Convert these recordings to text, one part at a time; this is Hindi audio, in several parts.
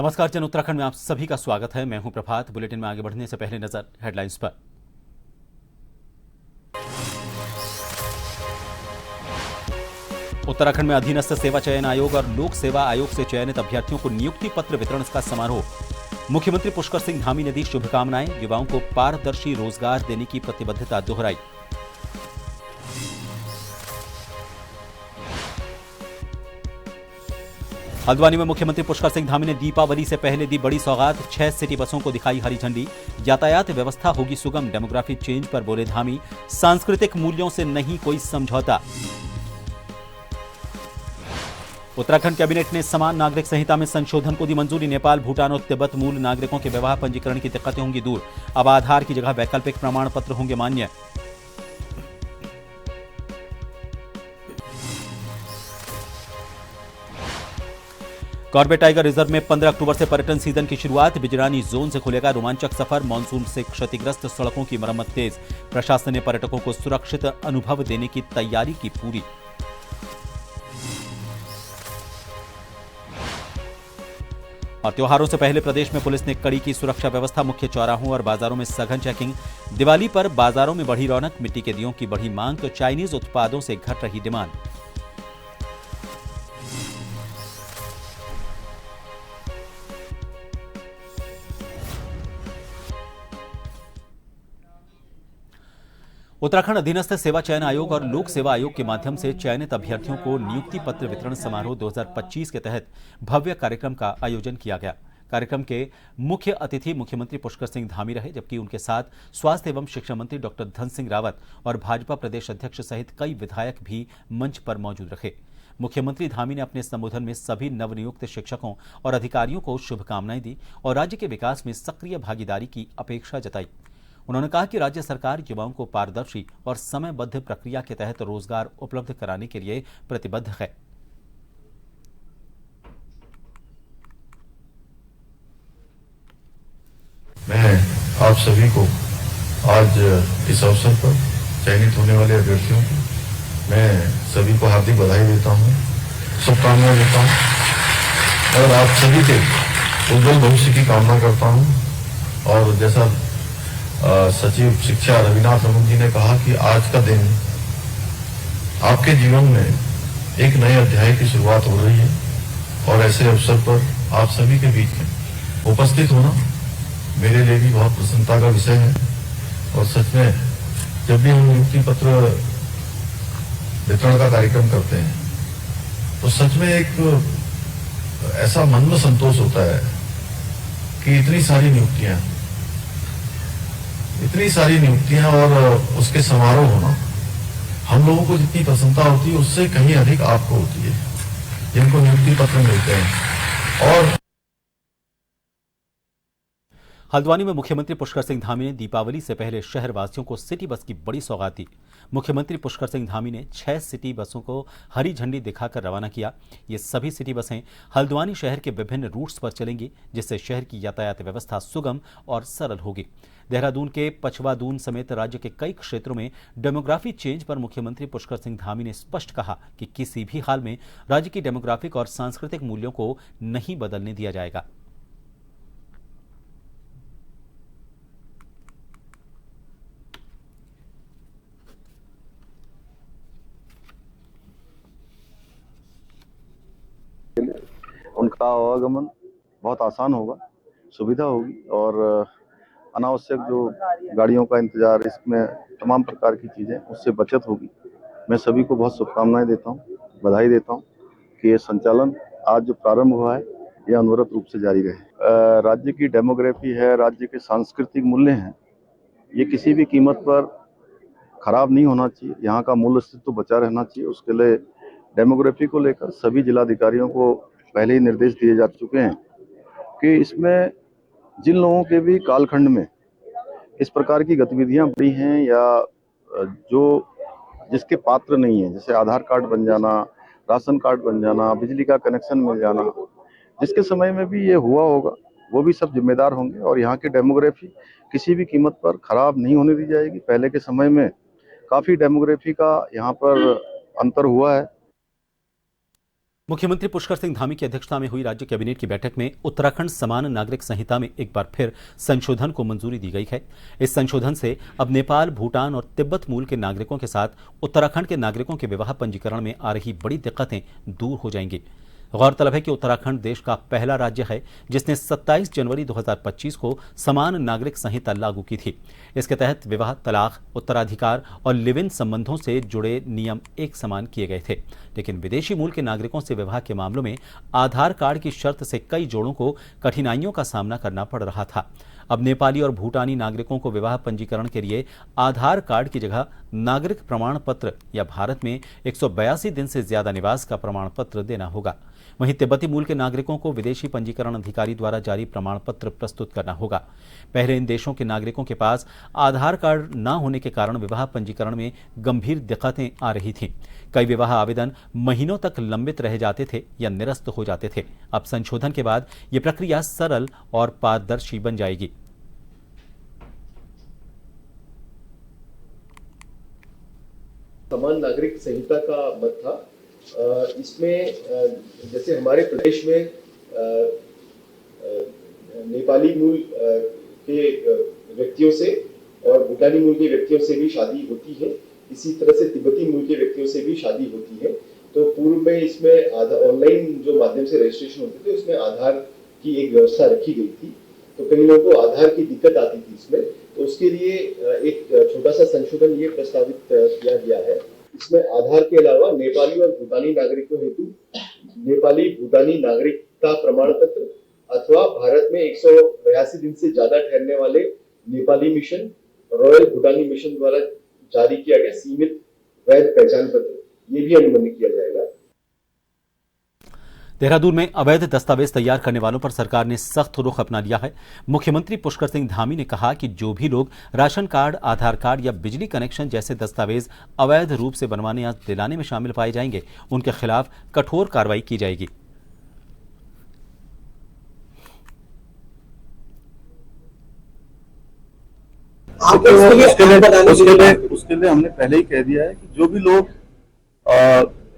नमस्कार जन उत्तराखंड में आप सभी का स्वागत है। मैं हूं प्रभात। बुलेटिन में आगे बढ़ने से पहले नजर हेडलाइंस पर। उत्तराखंड में अधीनस्थ सेवा चयन आयोग और लोक सेवा आयोग से चयनित अभ्यर्थियों को नियुक्ति पत्र वितरण का समारोह। मुख्यमंत्री पुष्कर सिंह धामी ने दी शुभकामनाएं, युवाओं को पारदर्शी रोजगार देने की प्रतिबद्धता दोहराई। हल्द्वानी में मुख्यमंत्री पुष्कर सिंह धामी ने दीपावली से पहले दी बड़ी सौगात। 6 सिटी बसों को दिखाई हरी झंडी। यातायात व्यवस्था होगी सुगम। डेमोग्राफी चेंज पर बोले धामी, सांस्कृतिक मूल्यों से नहीं कोई समझौता। उत्तराखंड कैबिनेट ने समान नागरिक संहिता में संशोधन को दी मंजूरी। नेपाल, भूटान और तिब्बत मूल नागरिकों के विवाह पंजीकरण की दिक्कतें होंगी दूर। अब आधार की जगह वैकल्पिक प्रमाण पत्र होंगे मान्य। कॉर्बेट टाइगर रिजर्व में 15 अक्टूबर से पर्यटन सीजन की शुरुआत। बिजरानी जोन से खुलेगा रोमांचक सफर। मानसून से क्षतिग्रस्त सड़कों की मरम्मत तेज। प्रशासन ने पर्यटकों को सुरक्षित अनुभव देने की तैयारी की पूरी। और त्योहारों से पहले प्रदेश में पुलिस ने कड़ी की सुरक्षा व्यवस्था। मुख्य चौराहों और बाजारों में सघन चेकिंग। दिवाली पर बाजारों में बढ़ी रौनक। मिट्टी के दियों की बढ़ी मांग तो चाइनीज उत्पादों से घट रही डिमांड। उत्तराखंड अधीनस्थ सेवा चयन आयोग और लोक सेवा आयोग के माध्यम से चयनित अभ्यर्थियों को नियुक्ति पत्र वितरण समारोह 2025 के तहत भव्य कार्यक्रम का आयोजन किया गया। कार्यक्रम के मुख्य अतिथि मुख्यमंत्री पुष्कर सिंह धामी रहे, जबकि उनके साथ स्वास्थ्य एवं शिक्षा मंत्री डॉक्टर धन सिंह रावत और भाजपा प्रदेश अध्यक्ष सहित कई विधायक भी मंच पर मौजूद रहे। मुख्यमंत्री धामी ने अपने संबोधन में सभी नवनियुक्त शिक्षकों और अधिकारियों को शुभकामनाएं दी और राज्य के विकास में सक्रिय भागीदारी की अपेक्षा जताई। उन्होंने कहा कि राज्य सरकार युवाओं को पारदर्शी और समयबद्ध प्रक्रिया के तहत रोजगार उपलब्ध कराने के लिए प्रतिबद्ध है। मैं आप सभी को आज इस अवसर पर चयनित होने वाले अभ्यर्थियों को मैं सभी को हार्दिक बधाई देता हूं, शुभकामनाएं देता हूं और आप सभी के उज्जवल भविष्य की कामना करता हूं। और जैसा सचिव शिक्षा रविनाथ रमन जी ने कहा कि आज का दिन आपके जीवन में एक नए अध्याय की शुरुआत हो रही है और ऐसे अवसर पर आप सभी के बीच में उपस्थित होना मेरे लिए भी बहुत प्रसन्नता का विषय है। और सच में जब भी हम नियुक्ति पत्र वितरण का कार्यक्रम करते हैं तो सच में एक ऐसा मन में संतोष होता है कि इतनी सारी नियुक्तियां और उसके समारोह होना हम लोगों को जितनी प्रसन्नता होती है उससे कहीं अधिक आपको होती है जिनको नियुक्ति पत्र मिलते हैं। और हल्द्वानी में मुख्यमंत्री पुष्कर सिंह धामी ने दीपावली से पहले शहरवासियों को सिटी बस की बड़ी सौगात दी। मुख्यमंत्री पुष्कर सिंह धामी ने 6 सिटी बसों को हरी झंडी दिखाकर रवाना किया। ये सभी सिटी बसें हल्द्वानी शहर के विभिन्न रूट्स पर चलेंगी, जिससे शहर की यातायात व्यवस्था सुगम और सरल होगी। देहरादून के पछवादून समेत राज्य के कई क्षेत्रों में डेमोग्राफी चेंज पर मुख्यमंत्री पुष्कर सिंह धामी ने स्पष्ट कहा कि किसी भी हाल में राज्य की डेमोग्राफिक और सांस्कृतिक मूल्यों को नहीं बदलने दिया जाएगा। उनका आवागमन बहुत आसान होगा, सुविधा होगी और अनावश्यक जो गाड़ियों का इंतजार, इसमें तमाम प्रकार की चीज़ें, उससे बचत होगी। मैं सभी को बहुत शुभकामनाएं देता हूं, बधाई देता हूं कि ये संचालन आज जो प्रारंभ हुआ है ये अनवरत रूप से जारी रहे। राज्य की डेमोग्राफी है, राज्य के सांस्कृतिक मूल्य हैं, ये किसी भी कीमत पर खराब नहीं होना चाहिए। यहाँ का मूल अस्तित्व बचा रहना चाहिए। उसके लिए डेमोग्राफी को लेकर सभी जिलाधिकारियों को पहले ही निर्देश दिए जा चुके हैं कि इसमें जिन लोगों के भी कालखंड में इस प्रकार की गतिविधियां बढ़ी हैं या जो जिसके पात्र नहीं है, जैसे आधार कार्ड बन जाना, राशन कार्ड बन जाना, बिजली का कनेक्शन मिल जाना, जिसके समय में भी ये हुआ होगा, वो भी सब जिम्मेदार होंगे और यहाँ की डेमोग्राफी किसी भी कीमत पर खराब नहीं होने दी जाएगी। पहले के समय में काफी डेमोग्राफी का यहाँ पर अंतर हुआ है। मुख्यमंत्री पुष्कर सिंह धामी की अध्यक्षता में हुई राज्य कैबिनेट की बैठक में उत्तराखंड समान नागरिक संहिता में एक बार फिर संशोधन को मंजूरी दी गई है। इस संशोधन से अब नेपाल, भूटान और तिब्बत मूल के नागरिकों के साथ उत्तराखंड के नागरिकों के विवाह पंजीकरण में आ रही बड़ी दिक्कतें दूर हो जाएंगी। गौरतलब है कि उत्तराखंड देश का पहला राज्य है जिसने 27 जनवरी 2025 को समान नागरिक संहिता लागू की थी। इसके तहत विवाह, तलाक, उत्तराधिकार और लिव इन संबंधों से जुड़े नियम एक समान किए गए थे। लेकिन विदेशी मूल के नागरिकों से विवाह के मामलों में आधार कार्ड की शर्त से कई जोड़ों को कठिनाइयों का सामना करना पड़ रहा था। अब नेपाली और भूटानी नागरिकों को विवाह पंजीकरण के लिए आधार कार्ड की जगह नागरिक प्रमाण पत्र या भारत में 182 दिन से ज्यादा निवास का प्रमाण पत्र देना होगा। वहीं तिब्बती मूल के नागरिकों को विदेशी पंजीकरण अधिकारी द्वारा जारी प्रमाण पत्र प्रस्तुत करना होगा। पहले इन देशों के नागरिकों के पास आधार कार्ड न होने के कारण विवाह पंजीकरण में गंभीर दिक्कतें आ रही थीं। कई विवाह आवेदन महीनों तक लंबित रह जाते थे या निरस्त हो जाते थे। अब संशोधन के बाद ये प्रक्रिया सरल और पारदर्शी बन जाएगी। समान नागरिक संहिता का मत था। इसमें जैसे हमारे प्रदेश में नेपाली मूल के व्यक्तियों से और भूटानी मूल के व्यक्तियों से भी शादी होती है, इसी तरह से तिब्बती मूल के व्यक्तियों से भी शादी होती है। तो पूर्व में इसमें ऑनलाइन जो माध्यम से रजिस्ट्रेशन होते थे उसमें आधार की एक व्यवस्था रखी गई थी। तो कई लोगों को आधार की दिक्कत आती थी इसमें, तो उसके लिए एक छोटा सा संशोधन ये प्रस्तावित किया गया है। इसमें आधार के अलावा नेपाली और भूटानी नागरिकों हेतु नेपाली भूटानी नागरिकता प्रमाण पत्र अथवा भारत में 182 दिन से ज्यादा ठहरने वाले नेपाली मिशन, रॉयल भूटानी मिशन द्वारा जारी किया गया सीमित वैध पहचान पत्र, ये भी अनुमति किया जाएगा। देहरादून में अवैध दस्तावेज तैयार करने वालों पर सरकार ने सख्त रुख अपना लिया है। मुख्यमंत्री पुष्कर सिंह धामी ने कहा कि जो भी लोग राशन कार्ड, आधार कार्ड या बिजली कनेक्शन जैसे दस्तावेज अवैध रूप से बनवाने या दिलाने में शामिल पाए जाएंगे, उनके खिलाफ कठोर कार्रवाई की जाएगी। उसके लिए हमने पहले ही कह दिया है कि जो भी लोग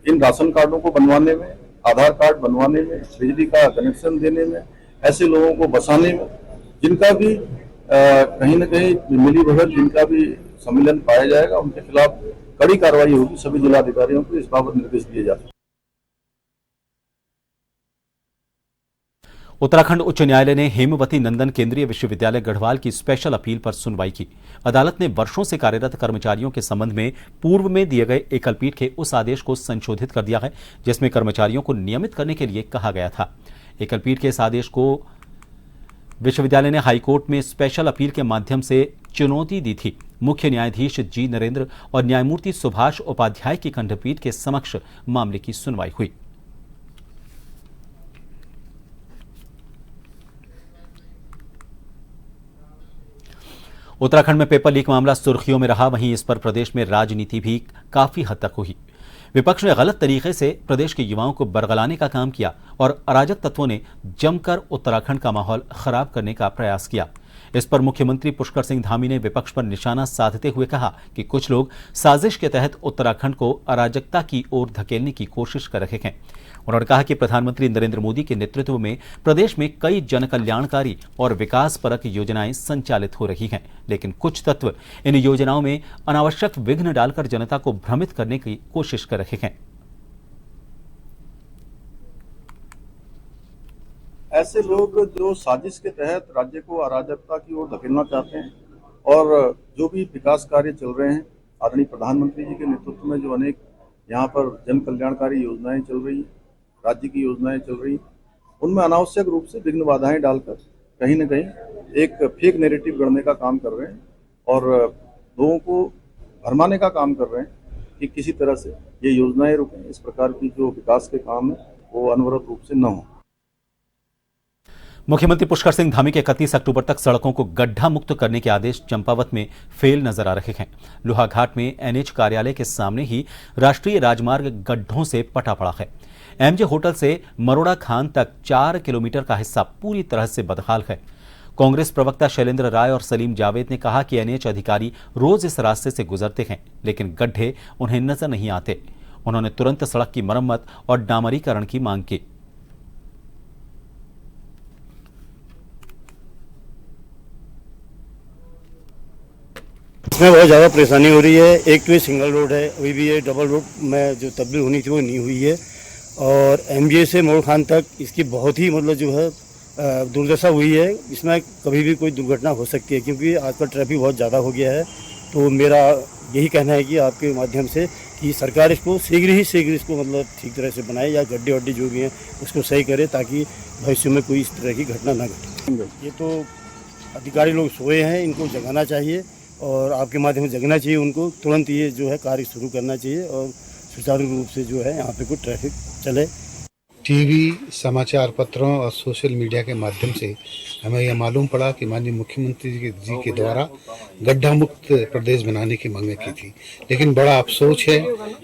इन राशन कार्डों को बनवाने में, आधार कार्ड बनवाने में, बिजली का कनेक्शन देने में, ऐसे लोगों को बसाने में जिनका भी कहीं न कहीं मिली भगत, जिनका भी सम्मिलन पाया जाएगा, उनके खिलाफ कड़ी कार्रवाई होगी। सभी जिलाधिकारियों को इस बाबत निर्देश दिए जाते हैं। उत्तराखंड उच्च न्यायालय ने हेमवती नंदन केंद्रीय विश्वविद्यालय गढ़वाल की स्पेशल अपील पर सुनवाई की। अदालत ने वर्षों से कार्यरत कर्मचारियों के संबंध में पूर्व में दिए गए एकलपीठ के उस आदेश को संशोधित कर दिया है जिसमें कर्मचारियों को नियमित करने के लिए कहा गया था। एकलपीठ के इस आदेश को विश्वविद्यालय ने हाईकोर्ट में स्पेशल अपील के माध्यम से चुनौती दी थी। मुख्य न्यायाधीश जी नरेंद्र और न्यायमूर्ति सुभाष उपाध्याय की खंडपीठ के समक्ष मामले की सुनवाई हुई। उत्तराखंड में पेपर लीक मामला सुर्खियों में रहा, वहीं इस पर प्रदेश में राजनीति भी काफी हद तक हुई। विपक्ष ने गलत तरीके से प्रदेश के युवाओं को बरगलाने का काम किया और अराजक तत्वों ने जमकर उत्तराखंड का माहौल खराब करने का प्रयास किया। इस पर मुख्यमंत्री पुष्कर सिंह धामी ने विपक्ष पर निशाना साधते हुए कहा कि कुछ लोग साजिश के तहत उत्तराखंड को अराजकता की ओर धकेलने की कोशिश कर रहे हैं। उन्होंने कहा कि प्रधानमंत्री नरेंद्र मोदी के नेतृत्व में प्रदेश में कई जनकल्याणकारी और विकासपरक योजनाएं संचालित हो रही हैं, लेकिन कुछ तत्व इन योजनाओं में अनावश्यक विघ्न डालकर जनता को भ्रमित करने की कोशिश कर रहे हैं। ऐसे लोग जो साजिश के तहत राज्य को अराजकता की ओर धकेलना चाहते हैं और जो भी विकास कार्य चल रहे हैं, आदरणीय प्रधानमंत्री जी के नेतृत्व में जो अनेक यहाँ पर जन कल्याणकारी योजनाएं चल रही हैं, राज्य की योजनाएं चल रही, उनमें अनावश्यक रूप से विघ्न बाधाएं डालकर कहीं न कहीं एक फेक नैरेटिव गढ़ने का काम कर रहे हैं और लोगों को भरमाने का काम कर रहे हैं कि किसी तरह से ये योजनाएं रुकें, इस प्रकार की जो विकास के काम है वो अनवरत रूप से न हो। मुख्यमंत्री पुष्कर सिंह धामी के 31 अक्टूबर तक सड़कों को गड्ढा मुक्त करने के आदेश चंपावत में फेल नजर आ रहे हैं। लोहाघाट में एनएच कार्यालय के सामने ही राष्ट्रीय राजमार्ग गड्ढों से पटा पड़ा है। एमजे होटल से मरोड़ा खान तक 4 किलोमीटर का हिस्सा पूरी तरह से बदहाल है। कांग्रेस प्रवक्ता शैलेंद्र राय और सलीम जावेद ने कहा कि एनएच अधिकारी रोज इस रास्ते से गुजरते हैं, लेकिन गड्ढे उन्हें नजर नहीं आते। उन्होंने तुरंत सड़क की मरम्मत और डामरीकरण की मांग की। इसमें बहुत ज़्यादा परेशानी हो रही है। एक तो ये सिंगल रोड है, अभी भी ये डबल रोड में जो तब्दील होनी थी वो नहीं हुई है, और एमजे से मोड़ खान तक इसकी बहुत ही मतलब जो है दुर्दशा हुई है। इसमें कभी भी कोई दुर्घटना हो सकती है, क्योंकि आजकल ट्रैफिक बहुत ज़्यादा हो गया है। तो मेरा यही कहना है कि आपके माध्यम से कि सरकार इसको शीघ्र इसको मतलब ठीक तरह से बनाए, या गड्ढे वड्ढे जो भी हैं उसको सही करे, ताकि भविष्य में कोई इस तरह की घटना ना घटे। ये तो अधिकारी लोग सोए हैं, इनको जगाना चाहिए, और आपके माध्यम से जगना चाहिए उनको। तुरंत ये जो है कार्य शुरू करना चाहिए, और सुचारू रूप से जो है यहाँ पे कोई ट्रैफिक चले। टीवी, समाचार पत्रों और सोशल मीडिया के माध्यम से हमें यह मालूम पड़ा कि माननीय मुख्यमंत्री जी के द्वारा गड्ढा मुक्त प्रदेश बनाने की मांग की थी, लेकिन बड़ा अफसोस है।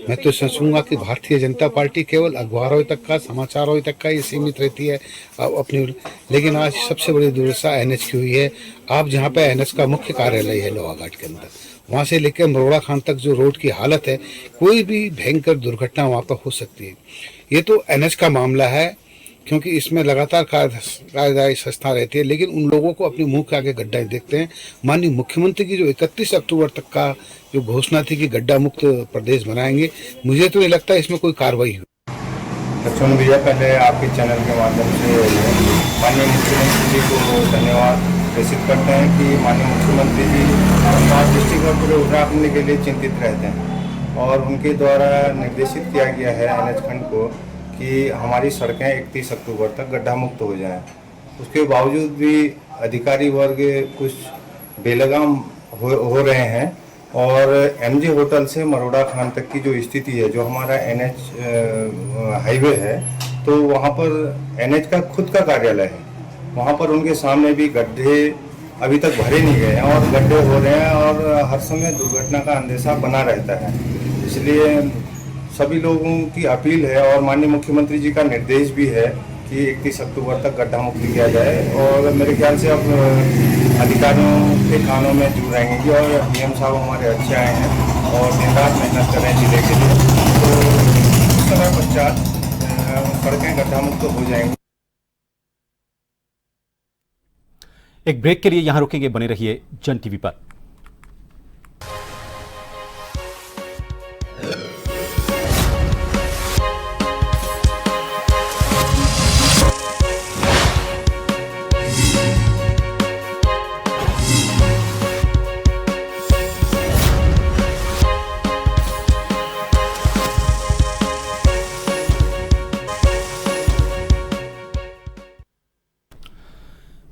मैं तो सोचूंगा कि भारतीय जनता पार्टी केवल अखबारों तक का, समाचारों तक का ही सीमित रहती है अपनी, लेकिन आज सबसे बड़ी दुर्दशा एनएच की हुई है। आप जहाँ पे एनएच का मुख्य कार्यालय है लोहा घाट के अंदर, वहाँ से लेकर मरोड़ा खान तक जो रोड की हालत है, कोई भी भयंकर दुर्घटना वहाँ पर हो सकती है। ये तो एनएच का मामला है, क्योंकि इसमें लगातार कार्यदायी संस्था रहती है, लेकिन उन लोगों को अपने मुंह के आगे गड्ढा देखते हैं। माननीय मुख्यमंत्री की जो 31 अक्टूबर तक का जो घोषणा थी कि गड्ढा मुक्त प्रदेश बनाएंगे, मुझे तो नहीं लगता इसमें कोई कार्रवाई हुई। लक्ष्मण भैया, पहले आपके चैनल के माध्यम से माननीय मुख्यमंत्री जी को धन्यवाद प्रेषित करते हैं कि माननीय मुख्यमंत्री जी धनबाद डिस्ट्रिक्ट और पूरे उत्तराखंड के लिए चिंतित रहते हैं, और उनके द्वारा निर्देशित किया गया है एनएच खंड को कि हमारी सड़कें 31 अक्टूबर तक गड्ढा मुक्त हो जाएं। उसके बावजूद भी अधिकारी वर्ग कुछ बेलगाम हो रहे हैं, और एमजे होटल से मरोड़ा खान तक की जो स्थिति है, जो हमारा एनएच हाईवे है, तो वहाँ पर एनएच का खुद का कार्यालय है, वहाँ पर उनके सामने भी गड्ढे अभी तक भरे नहीं गए हैं, और गड्ढे हो रहे हैं, और हर समय दुर्घटना का अंदेशा बना रहता है। इसलिए सभी लोगों की अपील है, और माननीय मुख्यमंत्री जी का निर्देश भी है कि 31 अक्टूबर तक गड्ढा मुक्त किया जाए, और मेरे ख्याल से अब अधिकारियों के कानों में जुड़ रहेंगे, और डीएम साहब हमारे अच्छे आए हैं और दिन रात मेहनत कर रहे हैं जिले के लिए, तो कुछ समय पश्चात सड़कें गड्ढा मुक्त हो जाएंगी। एक ब्रेक के लिए यहां रुकेंगे, बने रहिए जन टीवी पर।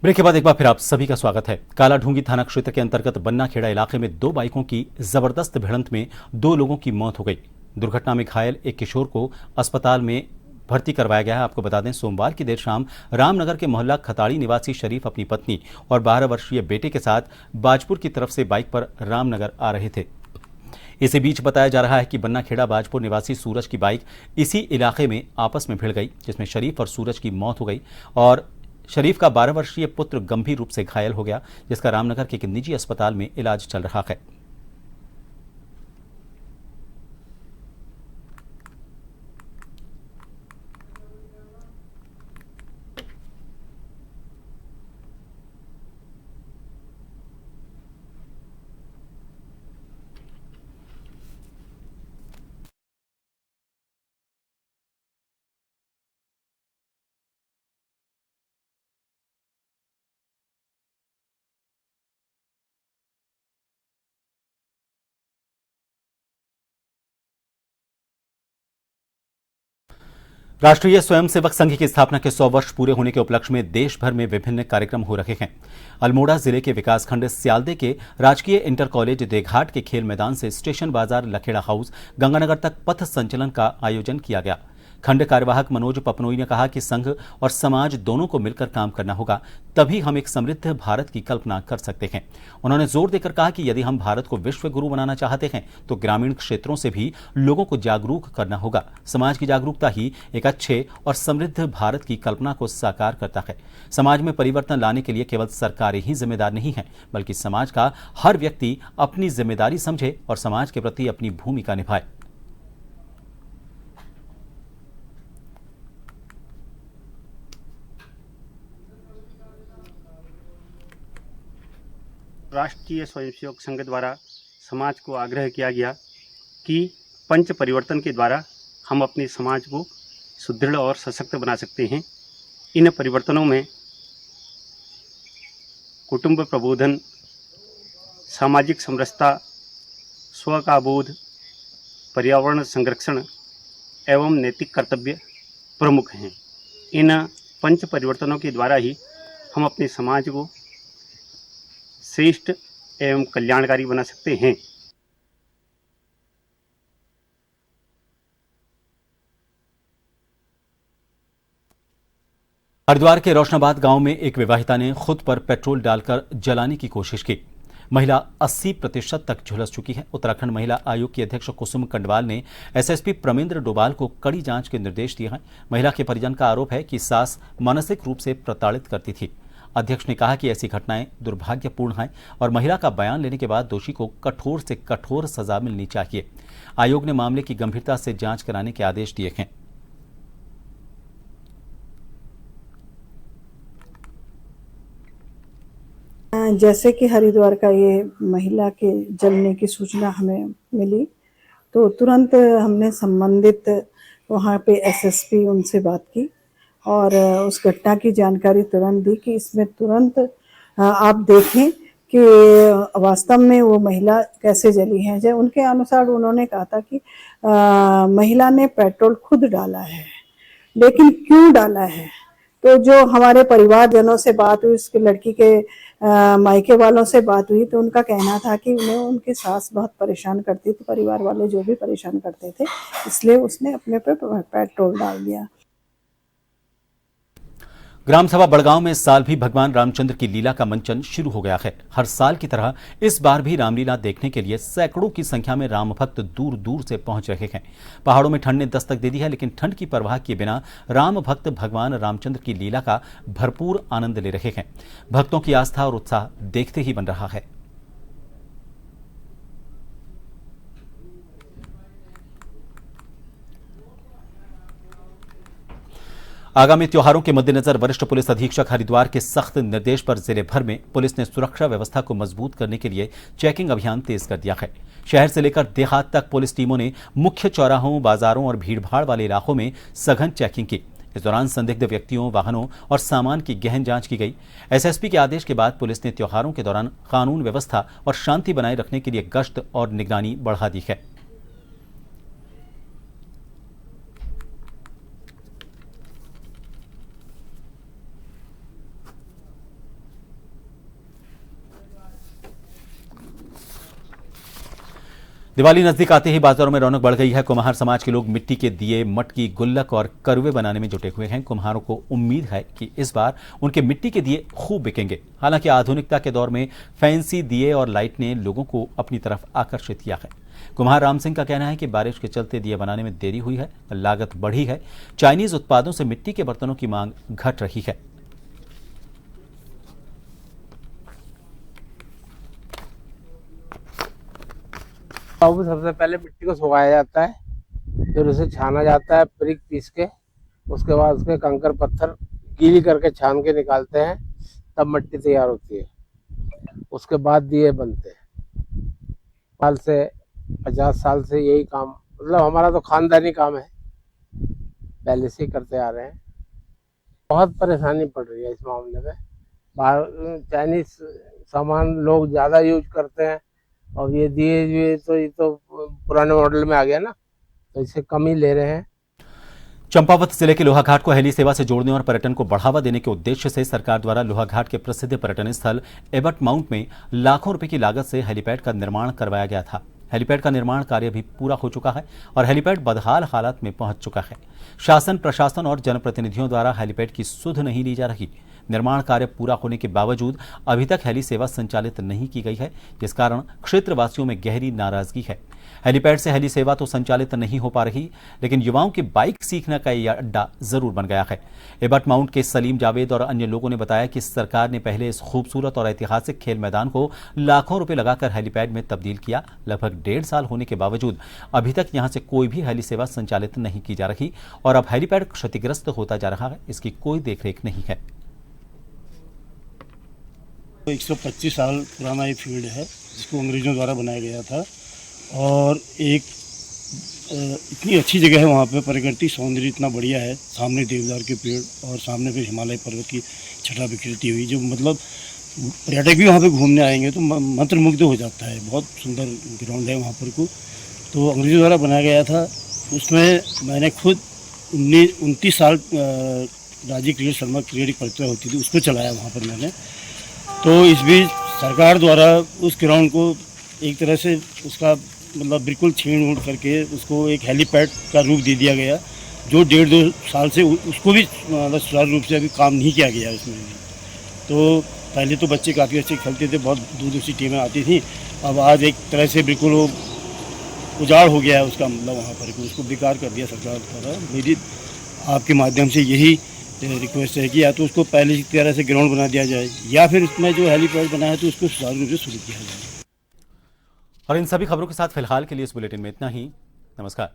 ब्रेक के बाद एक बार फिर आप सभी का स्वागत है। कालाढूंगी थाना क्षेत्र के अंतर्गत बन्नाखेड़ा इलाके में दो बाइकों की जबरदस्त भिड़ंत में 2 लोगों की मौत हो गई। दुर्घटना में घायल एक किशोर को अस्पताल में भर्ती करवाया गया है। आपको बता दें, सोमवार की देर शाम रामनगर के मोहल्ला खताड़ी निवासी शरीफ अपनी पत्नी और 12 वर्षीय बेटे के साथ बाजपुर की तरफ से बाइक पर रामनगर आ रहे थे। इसी बीच बताया जा रहा है कि बन्नाखेड़ा बाजपुर निवासी सूरज की बाइक इसी इलाके में आपस में भिड़ गई, जिसमें शरीफ और सूरज की मौत हो गई, और शरीफ का 12 वर्षीय पुत्र गंभीर रूप से घायल हो गया, जिसका रामनगर के एक निजी अस्पताल में इलाज चल रहा है। राष्ट्रीय स्वयंसेवक संघ की स्थापना के 100 वर्ष पूरे होने के उपलक्ष्य में देश भर में विभिन्न कार्यक्रम हो रहे हैं। अल्मोड़ा जिले के विकासखंड स्यालदे के राजकीय इंटर कॉलेज देघाट के खेल मैदान से स्टेशन बाजार लखेड़ा हाउस गंगानगर तक पथ संचलन का आयोजन किया गया। खंड कार्यवाहक मनोज पपनोई ने कहा कि संघ और समाज दोनों को मिलकर काम करना होगा, तभी हम एक समृद्ध भारत की कल्पना कर सकते हैं। उन्होंने जोर देकर कहा कि यदि हम भारत को विश्व गुरु बनाना चाहते हैं तो ग्रामीण क्षेत्रों से भी लोगों को जागरूक करना होगा। समाज की जागरूकता ही एक अच्छे और समृद्ध भारत की कल्पना को साकार करता है। समाज में परिवर्तन लाने के लिए केवल सरकारें ही जिम्मेदार नहीं हैं, बल्कि समाज का हर व्यक्ति अपनी जिम्मेदारी समझे और समाज के प्रति अपनी भूमिका निभाए। राष्ट्रीय स्वयंसेवक संघ द्वारा समाज को आग्रह किया गया कि पंच परिवर्तन के द्वारा हम अपने समाज को सुदृढ़ और सशक्त बना सकते हैं। इन परिवर्तनों में कुटुंब प्रबोधन, सामाजिक समरसता, स्व का बोध, पर्यावरण संरक्षण एवं नैतिक कर्तव्य प्रमुख हैं। इन पंच परिवर्तनों के द्वारा ही हम अपने समाज को श्रेष्ठ एवं कल्याणकारी बना सकते हैं। हरिद्वार के रोशनाबाद गांव में एक विवाहिता ने खुद पर पेट्रोल डालकर जलाने की कोशिश की। महिला 80% तक झुलस चुकी है। उत्तराखंड महिला आयोग की अध्यक्ष कुसुम कंडवाल ने एसएसपी प्रमेंद्र डोभाल को कड़ी जांच के निर्देश दिए हैं। महिला के परिजन का आरोप है कि सास मानसिक रूप से प्रताड़ित करती थी। अध्यक्ष ने कहा कि ऐसी घटनाएं दुर्भाग्यपूर्ण हैं और महिला का बयान लेने के बाद दोषी को कठोर से कठोर सजा मिलनी चाहिए। आयोग ने मामले की गंभीरता से जांच कराने के आदेश दिए हैं। जैसे कि हरिद्वार का ये महिला के जलने की सूचना हमें मिली तो तुरंत हमने संबंधित वहाँ पे एसएसपी उनसे बात की और उस घटना की जानकारी तुरंत दी कि इसमें तुरंत आप देखें कि वास्तव में वो महिला कैसे जली है। जब उनके अनुसार उन्होंने कहा था कि महिला ने पेट्रोल खुद डाला है, लेकिन क्यों डाला है? तो जो हमारे परिवारजनों से बात हुई, उसके लड़की के मायके वालों से बात हुई, तो उनका कहना था कि उन्हें उनकी सास बहुत परेशान करती थी, परिवार वाले जो भी परेशान करते थे, इसलिए उसने अपने पे पेट्रोल डाल दिया। ग्राम सभा बड़गांव में इस साल भी भगवान रामचंद्र की लीला का मंचन शुरू हो गया है। हर साल की तरह इस बार भी रामलीला देखने के लिए सैकड़ों की संख्या में राम भक्त दूर दूर से पहुंच रहे हैं। पहाड़ों में ठंड ने दस्तक दे दी है, लेकिन ठंड की परवाह किए बिना राम भक्त भगवान रामचंद्र की लीला का भरपूर आनंद ले रहे हैं। भक्तों की आस्था और उत्साह देखते ही बन रहा है। आगामी त्योहारों के मद्देनजर वरिष्ठ पुलिस अधीक्षक हरिद्वार के सख्त निर्देश पर जिले भर में पुलिस ने सुरक्षा व्यवस्था को मजबूत करने के लिए चेकिंग अभियान तेज कर दिया है। शहर से लेकर देहात तक पुलिस टीमों ने मुख्य चौराहों, बाजारों और भीड़भाड़ वाले इलाकों में सघन चेकिंग की। इस दौरान संदिग्ध व्यक्तियों, वाहनों और सामान की गहन जांच की गई। एसएसपी के आदेश के बाद पुलिस ने त्योहारों के दौरान कानून व्यवस्था और शांति बनाए रखने के लिए गश्त और निगरानी बढ़ा दी है। दिवाली नजदीक आते ही बाजारों में रौनक बढ़ गई है। कुम्हार समाज के लोग मिट्टी के दिए, मटकी, गुल्लक और करवे बनाने में जुटे हुए हैं। कुम्हारों को उम्मीद है कि इस बार उनके मिट्टी के दिए खूब बिकेंगे। हालांकि आधुनिकता के दौर में फैंसी दिए और लाइट ने लोगों को अपनी तरफ आकर्षित किया है। कुम्हार राम सिंह का कहना है कि बारिश के चलते दिए बनाने में देरी हुई है, लागत बढ़ी है। चाइनीज उत्पादों से मिट्टी के बर्तनों की मांग घट रही है। अब सबसे पहले मिट्टी को सुखाया जाता है, फिर उसे छाना जाता है बारीक पीस के। उसके बाद उसके कंकर पत्थर गीली करके छान के निकालते हैं, तब मिट्टी तैयार होती है। उसके बाद दिए बनते हैं। 50 साल से यही काम, मतलब हमारा तो खानदानी काम है, पहले से ही करते आ रहे हैं। बहुत परेशानी पड़ रही है इस मामले में। बाहर चाइनीज सामान लोग ज़्यादा यूज करते हैं और ये दिए तो पुराने मॉडल में आ गया ना, तो इसे कम ही ले रहे हैं। चंपावत जिले के लोहाघाट को हेली सेवा से जोड़ने और पर्यटन को बढ़ावा देने के उद्देश्य से सरकार द्वारा लोहाघाट के प्रसिद्ध पर्यटन स्थल एबट माउंट में लाखों रुपए की लागत से हेलीपैड का निर्माण करवाया गया था। हेलीपैड का निर्माण कार्य भी पूरा हो चुका है और हेलीपैड बदहाल हालत में पहुंच चुका है। शासन, प्रशासन और जनप्रतिनिधियों द्वारा हेलीपैड की सुध नहीं ली जा रही। निर्माण कार्य पूरा होने के बावजूद अभी तक हेली सेवा संचालित नहीं की गई है, जिस कारण क्षेत्रवासियों में गहरी नाराजगी है। हेलीपैड से हेली सेवा तो संचालित नहीं हो पा रही, लेकिन युवाओं के बाइक सीखने का यह अड्डा जरूर बन गया है। एबट माउंट के सलीम जावेद और अन्य लोगों ने बताया कि सरकार ने पहले इस खूबसूरत और ऐतिहासिक खेल मैदान को लाखों रुपए लगाकर हेलीपैड में तब्दील किया। लगभग 1.5 साल होने के बावजूद अभी तक यहां से कोई भी हेली सेवा संचालित नहीं की जा रही और अब हेलीपैड क्षतिग्रस्त होता जा रहा है। इसकी कोई देखरेख नहीं है। 125 साल पुराना ये फील्ड है जिसको अंग्रेज़ों द्वारा बनाया गया था और एक इतनी अच्छी जगह है वहाँ पे, प्रकृति सौंदर्य इतना बढ़िया है, सामने देवदार के पेड़ और सामने फिर हिमालय पर्वत की छटा बिखरती हुई, जो मतलब पर्यटक भी वहाँ पे घूमने आएंगे तो मंत्रमुग्ध हो जाता है। बहुत सुंदर ग्राउंड है वहाँ पर को, तो अंग्रेज़ों द्वारा बनाया गया था। उसमें मैंने खुद 29 साल राजीव क्रिकेट शर्मा क्रिकेट प्रतिभा होती थी उसको चलाया वहाँ पर मैंने। तो इस बीच सरकार द्वारा उस ग्राउंड को एक तरह से उसका मतलब बिल्कुल छीन उड़ करके उसको एक हेलीपैड का रूप दे दिया गया, जो 1.5-2 साल से उसको भी मतलब सुचारू रूप से अभी काम नहीं किया गया उसमें भी। तो पहले तो बच्चे काफ़ी अच्छे खेलते थे, बहुत दूर दूर से टीमें आती थी, अब आज एक तरह से बिल्कुल वो उजाड़ हो गया है उसका, मतलब वहाँ पर उसको बेकार कर दिया सरकार द्वारा। मेरी आपके माध्यम से यही रिक्वेस्ट है कि या तो उसको पहले की तरह से ग्राउंड बना दिया जाए या फिर उसमें जो हेलीपैड बना है तो उसको सुचारू रूप से शुरू किया जाए। और इन सभी खबरों के साथ फिलहाल के लिए इस बुलेटिन में इतना ही। नमस्कार।